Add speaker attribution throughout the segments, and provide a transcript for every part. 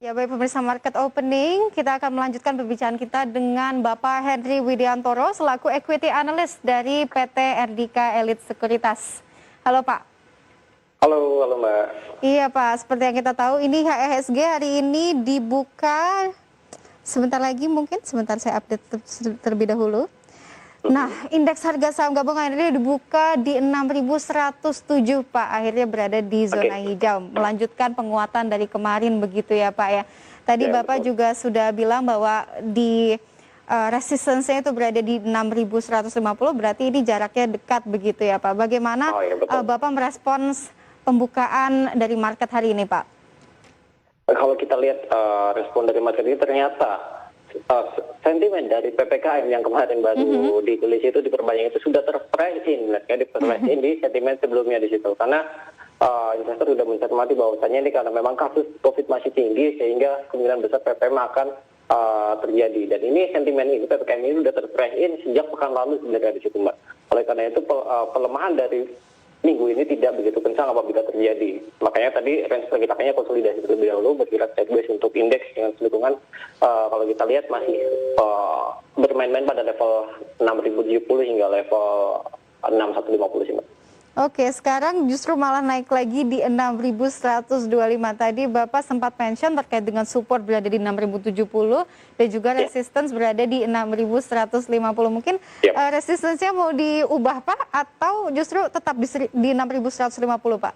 Speaker 1: Ya baik pemirsa Market Opening, kita akan melanjutkan perbincangan kita dengan Bapak Henry Widiantoro selaku Equity Analyst dari PT Erdika Elite Sekuritas. Halo Pak.
Speaker 2: Halo, halo Mbak.
Speaker 1: Iya Pak, seperti yang kita tahu ini IHSG hari ini dibuka sebentar lagi mungkin, sebentar saya update terlebih dahulu. Nah, indeks harga saham gabungan ini dibuka di 6.107 Pak, akhirnya berada di zona hijau, melanjutkan penguatan dari kemarin begitu ya Pak ya. Tadi
Speaker 2: Ya,
Speaker 1: Bapak
Speaker 2: betul.
Speaker 1: juga sudah bilang bahwa di resistance-nya itu berada di 6.150, berarti ini jaraknya dekat begitu ya Pak. Bagaimana
Speaker 2: Oh ya, betul.
Speaker 1: Bapak merespons pembukaan dari market hari ini Pak?
Speaker 2: Kalau kita lihat respon dari market ini ternyata sentimen dari PPKM yang kemarin baru ditulis itu diperbanyak itu sudah terprice in, ya, diprice in di sentimen sebelumnya di situ. Karena investor sudah mencermati bahwasannya ini karena memang kasus COVID masih tinggi sehingga kemungkinan besar PPKM akan terjadi. Dan ini sentimen ini PPKM ini sudah terprice in sejak pekan lalu sebenarnya di situ Mbak. Oleh karena itu pelemahan dari minggu ini tidak begitu kencang apabila terjadi. Makanya tadi range pergerakannya konsolidasi terlebih dahulu, bergerak sideways untuk indeks dengan lingkungan kalau kita lihat masih bermain-main pada level 6.070 hingga level 6.150 sih Mbak.
Speaker 1: Oke, sekarang justru malah naik lagi di 6.125 tadi. Bapak sempat mention terkait dengan support berada di 6.070 dan juga resistance berada di 6.150. Mungkin resistance-nya mau diubah Pak atau justru tetap di 6.150 Pak?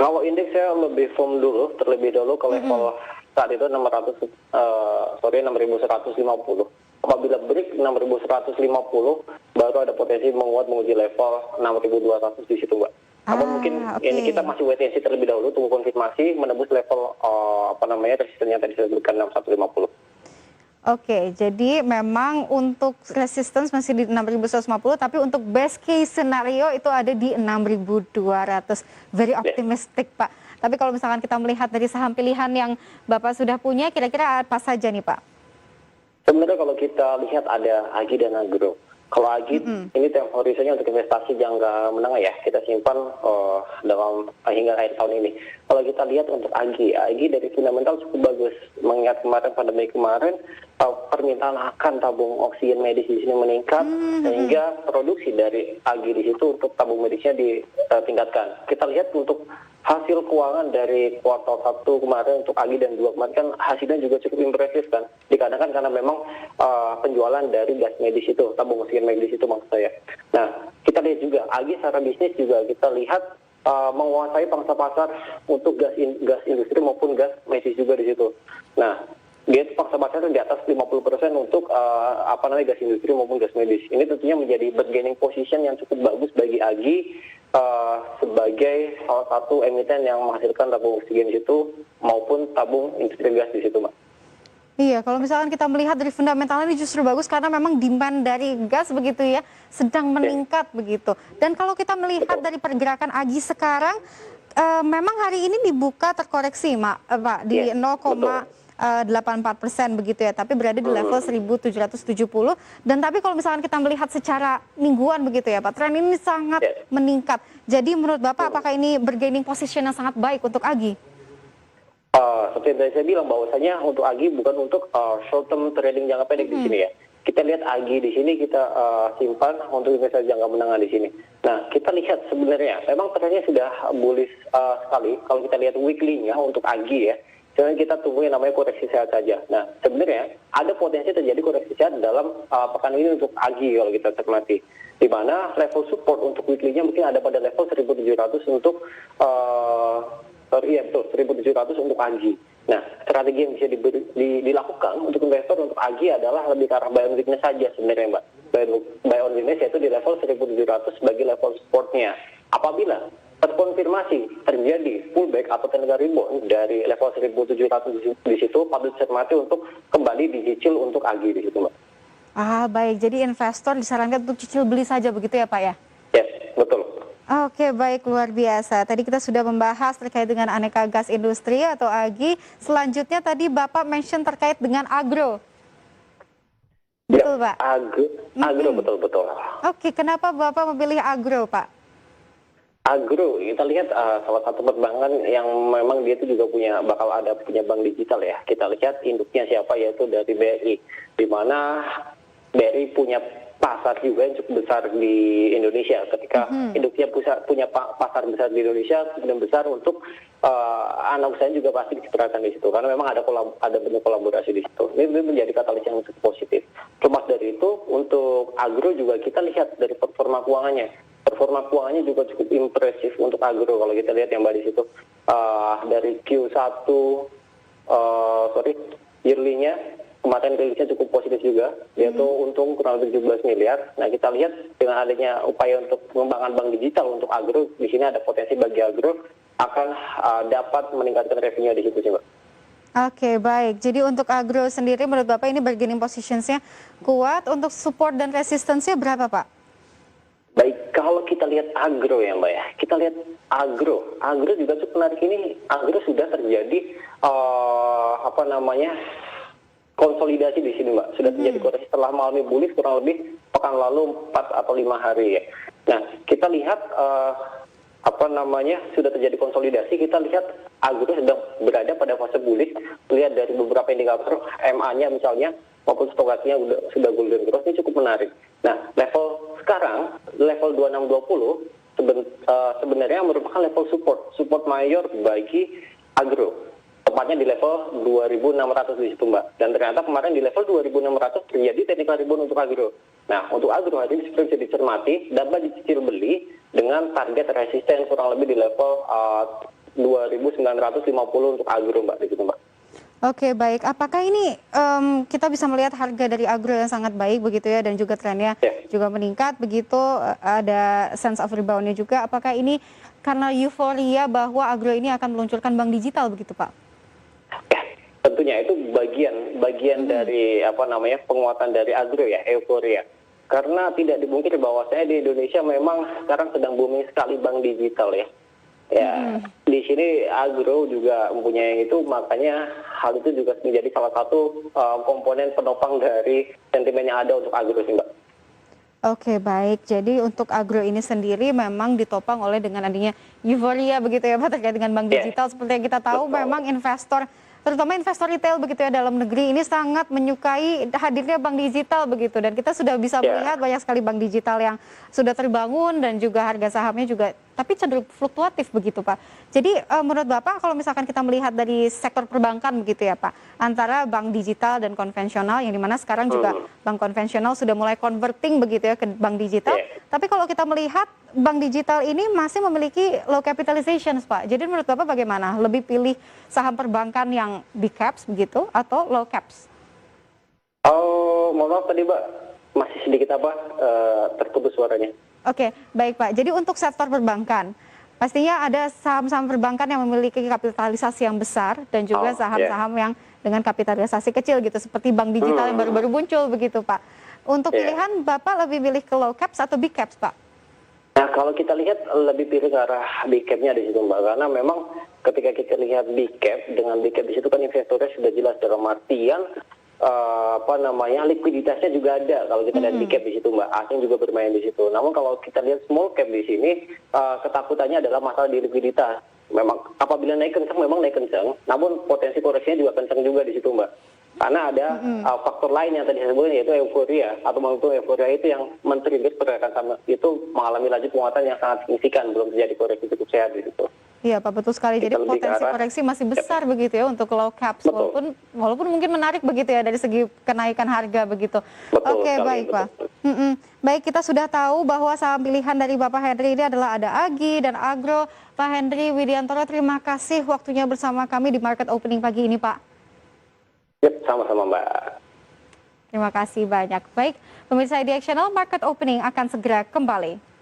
Speaker 2: Kalau indeks saya lebih firm dulu, terlebih dahulu ke level saat itu 6.150. Apabila break 6.150 baru ada potensi menguat menguji level 6.200 di situ Mbak. Namun mungkin ini kita masih wait and see terlebih dahulu, tunggu konfirmasi menembus level resistennya tadi saya sebutkan 6.150.
Speaker 1: Oke, jadi memang untuk resistance masih di 6.150, tapi untuk best case scenario itu ada di 6.200. Very optimistic Pak. Tapi kalau misalkan kita melihat dari saham pilihan yang Bapak sudah punya, kira-kira apa saja nih Pak?
Speaker 2: Sebenarnya kalau kita lihat ada Agi dan Agro. Kalau Agi ini time horizonnya untuk investasi jangka menengah ya, kita simpan dalam hingga akhir tahun ini. Kalau kita lihat untuk Agi dari fundamental cukup bagus. Mengingat kemarin pandemi kemarin permintaan akan tabung oksigen medis di sini meningkat sehingga produksi dari Agi di situ untuk tabung medisnya ditingkatkan. Kita lihat untuk hasil keuangan dari kuartal 1 kemarin untuk Agi dan 2 kemarin kan hasilnya juga cukup impresif kan. Dikarenakan karena memang penjualan dari gas medis itu, tabung oksigen medis itu maksud saya. Nah, kita lihat juga Agi secara bisnis juga kita lihat menguasai pangsa pasar untuk gas industri maupun gas medis juga di situ. Nah, dia itu pangsa pasar di atas 50% untuk gas industri maupun gas medis. Ini tentunya menjadi bargaining position yang cukup bagus bagi Agi sebagai salah satu emiten yang menghasilkan tabung oksigen di situ maupun tabung industri gas di situ, Mbak.
Speaker 1: Iya, kalau misalkan kita melihat dari fundamentalnya ini justru bagus karena memang demand dari gas begitu ya sedang meningkat begitu. Dan kalau kita melihat dari pergerakan Agi sekarang, memang hari ini dibuka terkoreksi, Pak, di 0,84% begitu ya, tapi berada di level 1.770. Dan tapi kalau misalkan kita melihat secara mingguan begitu ya, Pak, tren ini sangat meningkat. Jadi menurut Bapak, apakah ini bargaining position yang sangat baik untuk Agi?
Speaker 2: Seperti yang saya bilang bahwasanya untuk Agi bukan untuk short term trading jangka pendek di sini ya. Kita lihat Agi di sini kita simpan untuk investasi jangka menengah di sini. Nah, kita lihat sebenarnya memang trennya sudah bullish sekali. Kalau kita lihat weekly-nya untuk Agi ya, sebenarnya kita tunggu yang namanya koreksi sehat saja. Nah, sebenarnya ada potensi terjadi koreksi sehat dalam pekan ini untuk Agi kalau kita cermati. Di mana level support untuk weekly-nya mungkin ada pada level 1.700 untuk 1.700 untuk Agi. Nah, strategi yang bisa dilakukan untuk investor untuk Agi adalah lebih ke arah buy on weakness saja sebenarnya Mbak. Buy on weakness yaitu di level 1.700 sebagai level supportnya. Apabila terkonfirmasi terjadi pullback atau tenaga rebound dari level 1.700 di situ, patut dicermati untuk kembali dicicil untuk Agi di situ Mbak.
Speaker 1: Baik. Jadi investor disarankan untuk cicil beli saja begitu ya Pak ya?
Speaker 2: Yes, betul.
Speaker 1: Oke, baik, luar biasa. Tadi kita sudah membahas terkait dengan aneka gas industri atau Agi. Selanjutnya tadi Bapak mention terkait dengan agro. Betul, Pak?
Speaker 2: Agro betul-betul.
Speaker 1: Oke, kenapa Bapak memilih agro, Pak?
Speaker 2: Agro, kita lihat salah satu perbankan yang memang dia itu juga bakal ada punya bank digital ya. Kita lihat induknya siapa, yaitu dari BRI, di mana BRI punya pasar juga yang cukup besar di Indonesia. Ketika induknya punya pasar besar di Indonesia, kemudian besar untuk anak usahanya juga pasti dicitrakan di situ, karena memang ada bentuk kolaborasi di situ. Ini menjadi katalis yang cukup positif. Terlepas dari itu, untuk agro juga kita lihat dari performa keuangannya. Performa keuangannya juga cukup impresif untuk agro kalau kita lihat yang Mbak di situ. Dari Q1 yearly-nya kemarin rilisnya cukup positif juga, yaitu untung kurang lebih 17 miliar. Nah, kita lihat dengan adanya upaya untuk pengembangan bank digital untuk agro, di sini ada potensi bagi agro akan dapat meningkatkan revenue di situ sih, Mbak.
Speaker 1: Oke, baik. Jadi untuk agro sendiri menurut Bapak ini bargaining positionsnya kuat, untuk support dan resistensinya berapa, Pak?
Speaker 2: Baik, kalau kita lihat agro ya Mbak ya, kita lihat agro juga cukup menarik ini. Agro sudah terjadi konsolidasi di sini Mbak, sudah terjadi koreksi setelah mengalami bullish kurang lebih pekan lalu 4 atau 5 hari ya. Nah, kita lihat sudah terjadi konsolidasi. Kita lihat agro sedang berada pada fase bullish. Lihat dari beberapa indikator MA-nya misalnya maupun stokasnya sudah golden cross, ini cukup menarik. Nah, sekarang level 2620 sebenarnya merupakan level support mayor bagi agro, tepatnya di level 2600 di situ Mbak. Dan ternyata kemarin di level 2600 terjadi technical rebound untuk agro. Nah, untuk agro hari ini seperti bisa dicermati, dapat dicicil beli dengan target resisten kurang lebih di level 2950 untuk agro Mbak, di situ Mbak.
Speaker 1: Oke, baik. Apakah ini kita bisa melihat harga dari agro yang sangat baik begitu ya, dan juga trennya juga meningkat begitu, ada sense of rebound-nya juga. Apakah ini karena euforia bahwa agro ini akan meluncurkan bank digital begitu, Pak?
Speaker 2: Ya, tentunya itu bagian dari penguatan dari agro ya, euforia. Karena tidak dipungkiri bahwasanya di Indonesia memang sekarang sedang booming sekali bank digital ya. Ya, di sini agro juga mempunyai itu, makanya hal itu juga menjadi salah satu komponen penopang dari sentimen yang ada untuk agro sih Mbak.
Speaker 1: Oke, baik. Jadi untuk agro ini sendiri memang ditopang oleh dengan adanya euforia begitu ya Pak, terkait dengan bank digital. Seperti yang kita tahu, memang investor, terutama investor retail begitu ya dalam negeri ini sangat menyukai hadirnya bank digital begitu, dan kita sudah bisa melihat banyak sekali bank digital yang sudah terbangun dan juga harga sahamnya juga tapi cenderung fluktuatif begitu Pak. Jadi menurut Bapak kalau misalkan kita melihat dari sektor perbankan begitu ya Pak, antara bank digital dan konvensional, yang dimana sekarang juga bank konvensional sudah mulai converting begitu ya ke bank digital, tapi kalau kita melihat bank digital ini masih memiliki low capitalization Pak. Jadi menurut Bapak bagaimana? Lebih pilih saham perbankan yang big caps begitu atau low caps?
Speaker 2: Oh, mohon maaf tadi Mbak, masih sedikit terputus suaranya.
Speaker 1: Oke, baik Pak. Jadi untuk sektor perbankan, pastinya ada saham-saham perbankan yang memiliki kapitalisasi yang besar dan juga saham-saham yang dengan kapitalisasi kecil gitu, seperti bank digital yang baru-baru muncul begitu Pak. Untuk pilihan Bapak lebih pilih ke low caps atau big caps Pak?
Speaker 2: Nah, kalau kita lihat lebih pilih ke arah big cap-nya di situ Mbak, karena memang ketika kita lihat big cap, dengan big cap di situ kan investornya sudah jelas dalam artian likuiditasnya juga ada. Kalau kita lihat big cap di situ Mbak, asing juga bermain di situ. Namun kalau kita lihat small cap di sini, ketakutannya adalah masalah di likuiditas. Memang apabila naik kencang, memang naik kencang, namun potensi koreksinya juga kencang juga di situ Mbak. Karena ada faktor lain yang tadi saya sebutkan, yaitu euforia, atau momentum euforia itu yang men-trigger pergerakan saham itu mengalami laju penguatan yang sangat signifikan, belum terjadi koreksi cukup sehat di situ.
Speaker 1: Iya Pak, betul sekali. Jadi potensi koreksi masih besar begitu ya untuk low caps, walaupun mungkin menarik begitu ya dari segi kenaikan harga begitu. Oke, baik Pak. Baik, kita sudah tahu bahwa saham pilihan dari Bapak Henry ini adalah ada Agi dan Agro. Pak Henry Widiantoro, terima kasih waktunya bersama kami di Market Opening pagi ini Pak.
Speaker 2: Sama-sama Mbak.
Speaker 1: Terima kasih banyak. Baik, pemirsa IDX Channel, Market Opening akan segera kembali.